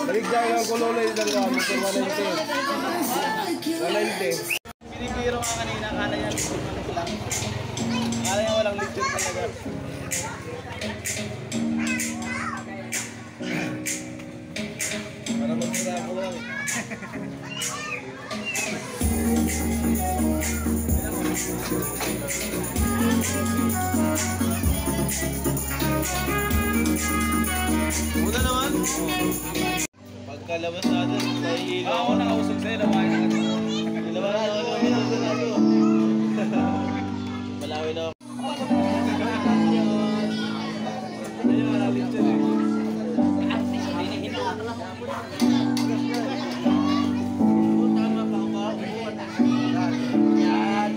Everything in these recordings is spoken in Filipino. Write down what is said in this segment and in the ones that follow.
Baligyan ang kulolay ng gamit ng 190. Binibiro ka kanina, kala niya lechon lang. Kala niya walang lechon talaga. Para magsira ako lang. Muna naman. Pagkalabas natin, nahihilo ako nakausap sa'yo, nabahin na kasi. Nilabahin ako naman. Malawi na ako. Ayun, malalim dyan eh. Tama pa ba? Yan.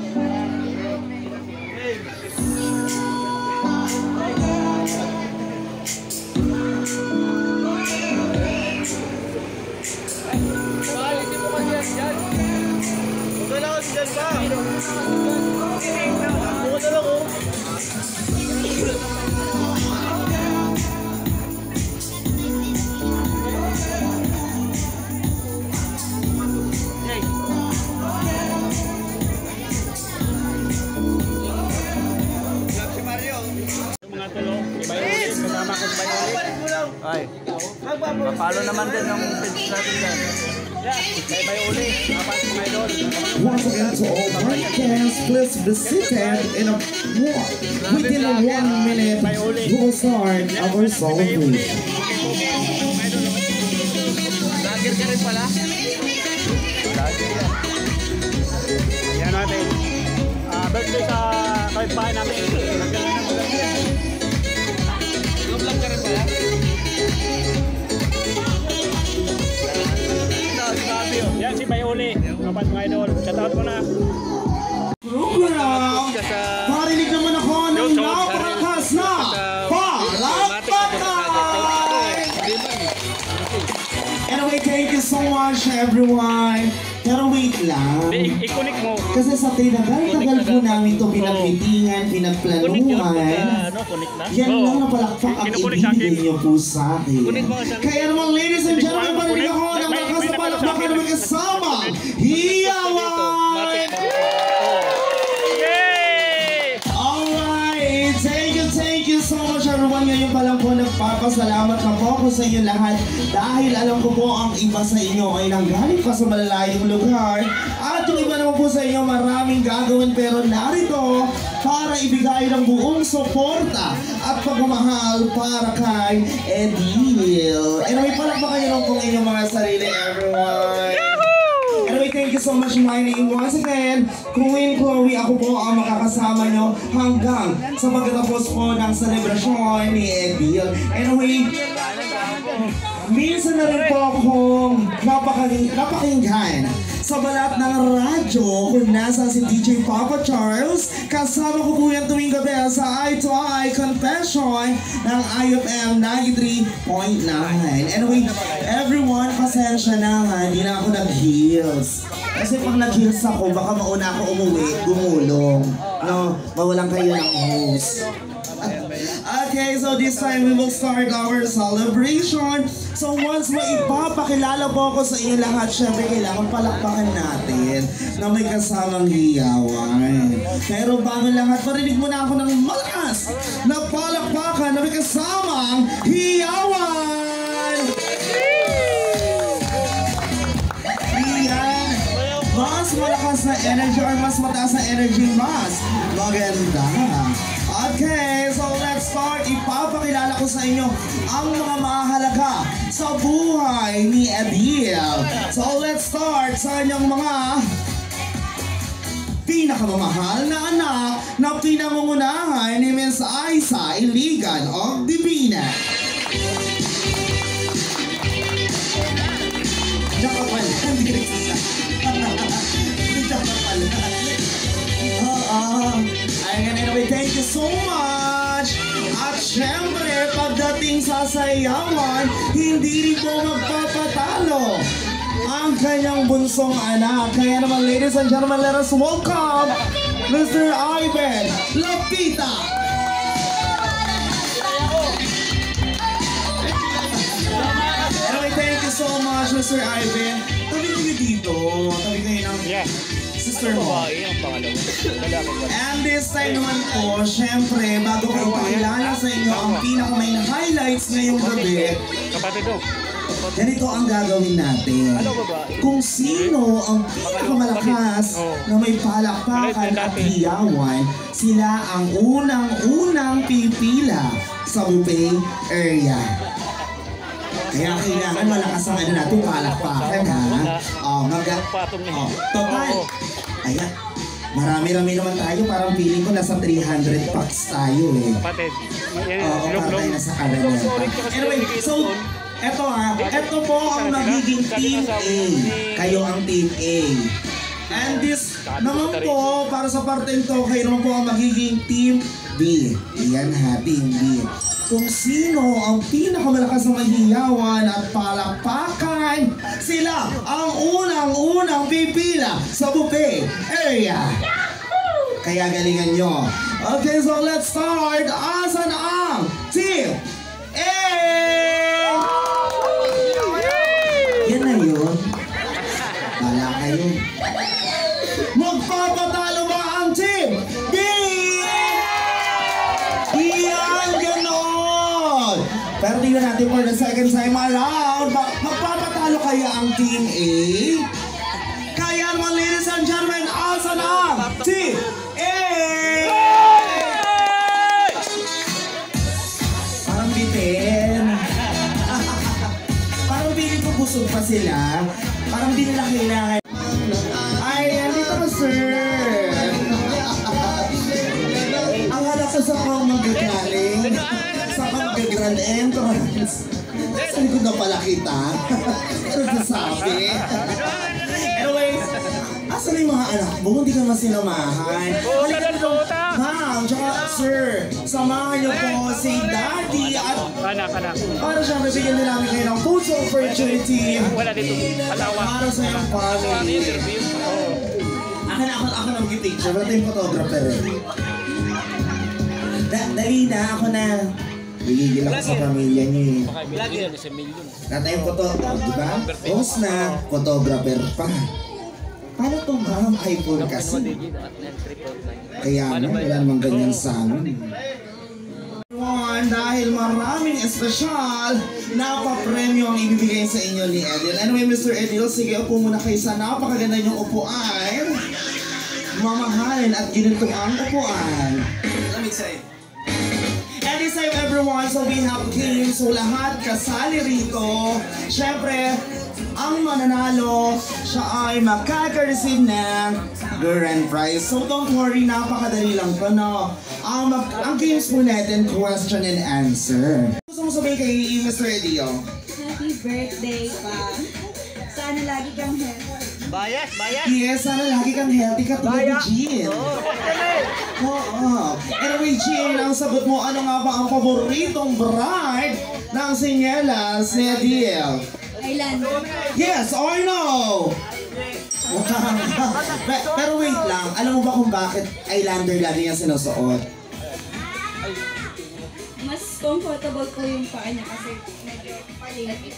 Diyan ka! Buka na lang oh! Mga tulong, iba yung ulit, kasama ko iba yung ulit. Ay, papalo naman din yung page natin dyan. Iba yung ulit, apat mga idol. Once again to all broadcasts, please be seated in a walk. Within 1 minute, we will start our celebration. Lager ka rin pala? Lager yan. Yan natin. Birthday sa kapitbahay namin. Vlog ka rin pala? Yan si Bayoli. Kapat mga idol. Shout out mo na. Program! Marinig naman ako ng napakakas na palakpakan! Anyway, thank you so much everyone. Pero wait lang. I-connect mo. Kasi sa tinagal-tagal po namin ito pinag-meetingan, pinagplanuhan. Yan lang na palakpak ang ibibigay niyo po sa akin. Kaya naman ladies and gentlemen, marinig ako ng malakas na palakpakan na magkasama. Hiyawan! Alright! Thank you so much everyone. Ngayon pa lang po nagpapasalamat na po ako sa inyo lahat dahil alam ko po ang iba sa inyo ay nanggaling pa sa malalayong lugar at yung iba naman po sa inyo maraming gagawin pero narito para ibigay ng buong suporta at pagmamahal para kay Edil. Anyway, palakpakan niyo lang po inyong mga sarili everyone. Anyway, thank you so much. My name once again, Queen Chloe. Ako po ang makakasama nyo hanggang sa pagkatapos po ng selebrasyon ni Edil. Anyway, minsan na rin po akong napakinggan sa balat ng radyo kung nasa si DJ Papa Charles. Kasama ko po yan tuwing gabi sa Eye to Eye Confession ng IFM 93.9. Anyway, everyone, pasensya na nga, hindi na ako nag-heels. Kasi pag nag-heels ako, baka mauna ako umuwi, gumulong. No, mawalan kayo ng host. Okay, so this time we will start our celebration. So once maipapakilala po ako sa inyo lahat, syempre kailangan palakpakan natin na may kasamang hiyawan. Pero bago lahat, parinig muna ako ng malakas na palakpakan na may kasamang hiyawan! Iyan! Mas malakas na energy or mas mataas na energy, mas maganda. Okay, so let's start. Ipapakilala ko sa inyo ang mga mahalaga sa buhay ni Edil. So let's start sa inyong mga pinakamamahal na anak na pinangungunahan ni Miss Aiza Iligan of Divina. Diyan pala, hindi ka nagsisa. Diyan pala. Ayan, anyway, thank you so much. At syempre, ating sasayawan, hindi rin po magpapatalo ang kanyang bunsong anak. Kaya naman, ladies and gentlemen, let us welcome Mr. Ivan Lapita. Anyway, thank you so much, Mr. Ivan. Tabi kayo dito. Tabi kayo ng sister mo. And this time naman po, syempre, bago ko ipakilala sa inyo ang pinaka-main highlights ngayong gabi, ganito ang gagawin natin. Kung sino ang pinakamalakas na may palakpakan at hiyawan, sila ang unang-unang pipila sa buffet area. Kaya kailangan malakas ang ano natin, palakpakan ha. Total. Ayan. Marami-rami naman tayo. Parang feeling ko nasa 300 packs tayo eh. Kapatid. Oo, para tayo nasa kanan. Anyway, so, eto po ang magiging Team A. Kayo ang Team A. And this naman po, para sa parteng to, kayo naman po ang magiging Team B. Yan ha, Team B. Kung sino ang pinakamalakas na mahiyawan at palakpakan, sila ang unang-unang pipila sa buffet area. Kaya galingan nyo. Okay, so let's start. Asan ang Team A? Yan na yun. Wala kayo. Magpapatalo ba ang Team B? Yan, ganon. Pero tingnan natin for the second time around. Magpapatalo kaya ang Team A? Kaya naman, ladies and gentlemen, asan ang Team A? Parang bitin. Parang bitin ko busog pa sila. Parang di nila kailangan. Ay, andito ko, sir. Ang hala ko sa kong magagaling. Sa mag-grand entrance. Sa likod na pala kita. Ano sasabi? Anyway, asan yung mga anak mo? Hindi ka masinamahan. Ma'am, tsaka sir, samahan niyo po si Daddy at para siyempre bigyan din namin kayo ng photo opportunity. Para sa iyong family. Ako na mag-picture. Wala tayong photographer eh. Dali na, ako na. Bigigil ako sa pamilya niyo eh. Natayong photographer, di ba? Post na, photographer pa. Paano ito ma'am? iPhone kasi. Kaya nga, wala namang ganyan sa amin. Dahil maraming espesyal na pa-premyo ang ibibigay sa inyo ni Edil. Anyway, Mr. Edil, sige, upo muna kayo sa napakaganda niyong upuan. Mamahalin at ginito ang upuan. Let me say. And this time everyone, so we have games. So lahat kasali rito. Syempre, ang mananalo, siya ay makaka-receive ng grand prize. So don't worry, napakadali lang po, no? Ang games po natin, question and answer. Gusto mo sabihin kay Mr. Edio? Happy birthday pa. Sana lagi kang healthy. Bayas! Yes, sana lagi kang healthy ka tulad ni Jean. Oo. Anyway, Jean, ang sagot mo, ano nga ba ang paboritong bride ng sinyelas ni Adil? Islander. Yes or no? Pero wait lang, alam mo ba kung bakit Islander lagi niya sinusuot? Mas comfortable po yung paa niya kasi medyo paligid.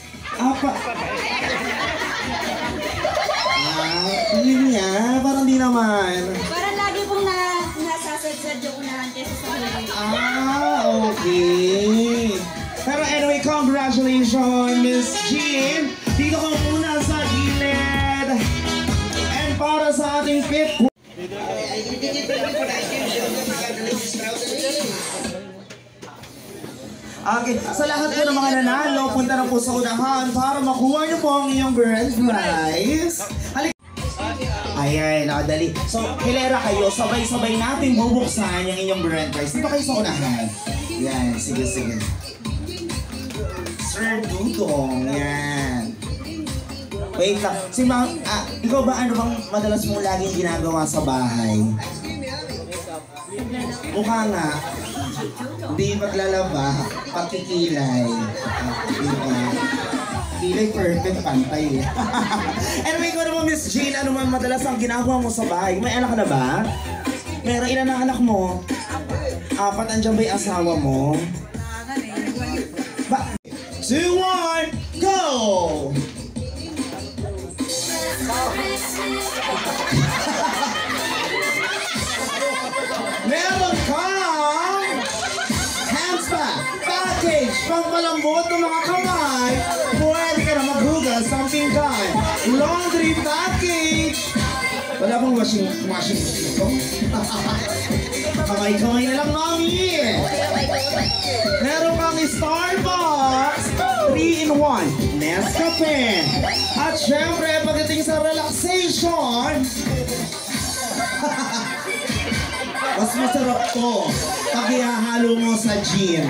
Yun niya, parang di naman. Parang lagi pong nasasadsad yung unahan kesa sa huli. Okay. Pero anyway, congratulations, Miss Jean. Dito ka muna sa gilid. And para sa ating fifth. Okay, sa lahat po ng mga nanalo, punta na po sa unahan para makuha niyo po ang inyong grand prize. Ayan, nakadali. So, hilera kayo, sabay-sabay natin bubuksan yung inyong grand prize. Dito kayo sa unahan. Yan, sige. Sir Dudong, yan. Wait lang. Si Ma'am, ikaw ba ano bang madalas mo laging ginagawa sa bahay? Mukha nga. Hindi maglalaba, pakikilay. Diba? Kilay perfect, pantay. Anyway, ikaw naman Miss Jean, ano man madalas ang ginagawa mo sa bahay? May anak ka na ba? Meron ilan ang anak mo? 4, andyan ba yung asawa mo? 2, 1, go! Meron kang hands back, package, pangpalambot ng mga kamay. Pwede ka na maghugas ng pinggan. Laundry package. Wala bang washing ito? Kamay-kamay na lang, mami. Meron kang Starbucks 3-in-1 Nescafe. At syempre, pagdating sa relaxation, mas masarap to pag ihahalo mo sa gin.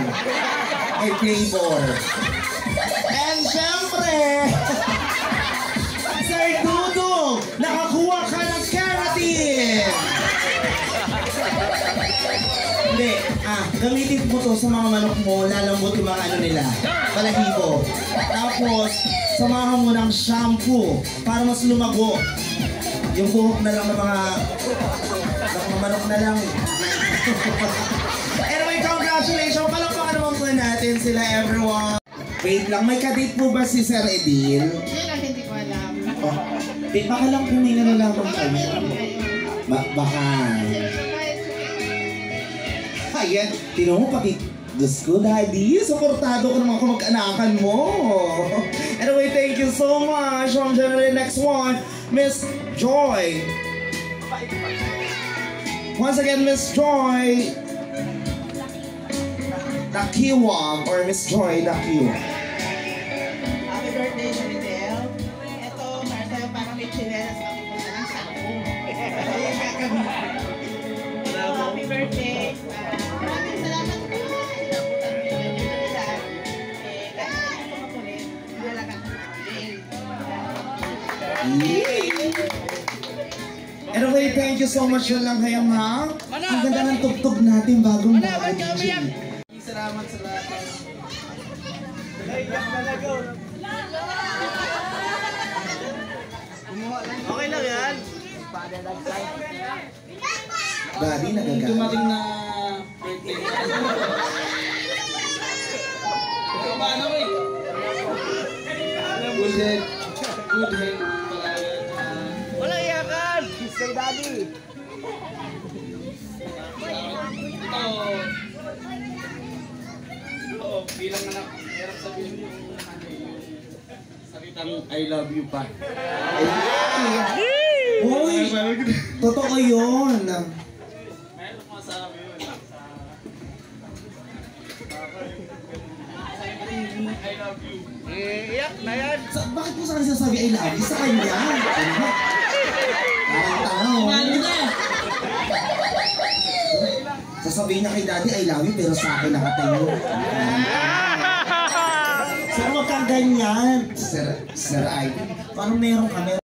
May flavor. And syempre, Sir Dudong, nakakuha ka ng keratin. Hindi, gamitin mo to sa mga manok mo, lalambot yung mga ano nila, balahibo. Tapos, samahan mo ng shampoo para mas lumago. Yung buhok na lang ng mga manok na lang. Anyway, congratulations! Palakpakan naman po natin sila, everyone. Wait lang, may kadate po ba si Sir Edil? Yun ang hindi ko alam. Oh, baka lang kung may nalalaman kayo. Baka. Ayan, tinan mo pati Diyos ko, Daddy, supportado ko naman kung mag-anakan mo. Anyway, thank you so much. I'm generally next one, Miss Joy. Once again, Miss Joy Dakiwag, or Miss Joy Dakiwag. Happy birthday, Chanel. Ito, para sa'yo, parang may chinelas kami po na ng sakong. Ayun, kakamitin. Happy birthday. Maraming salamat po. Inabutan mo yung nilalaman. Kahit ako makulit, mahalaga ka natin. Anyway, thank you so much lang kayo, ma'am. Ang ganda ng tugtog natin bagong DJ. Salamat sa lahat. Okay lang yan. Daddy, nagagalit. Dumating na birthday. Paano ko eh? Good head. Good head. Walang iyakan! Kiss kay Daddy. Ito, bilang anak, hirap sabihin yung salitang I love you pa. Uy, totoo yun. Meron ko sabi yun. I love you. Iyak na yan. Bakit mo sa kanya sabi I love you? Sa kanya. Parang tao. Sasabihin niya kay Daddy, I love you, pero sa akin nakatayo. Sir, wag kang ganyan. Sir, Ivy, parang meron ka,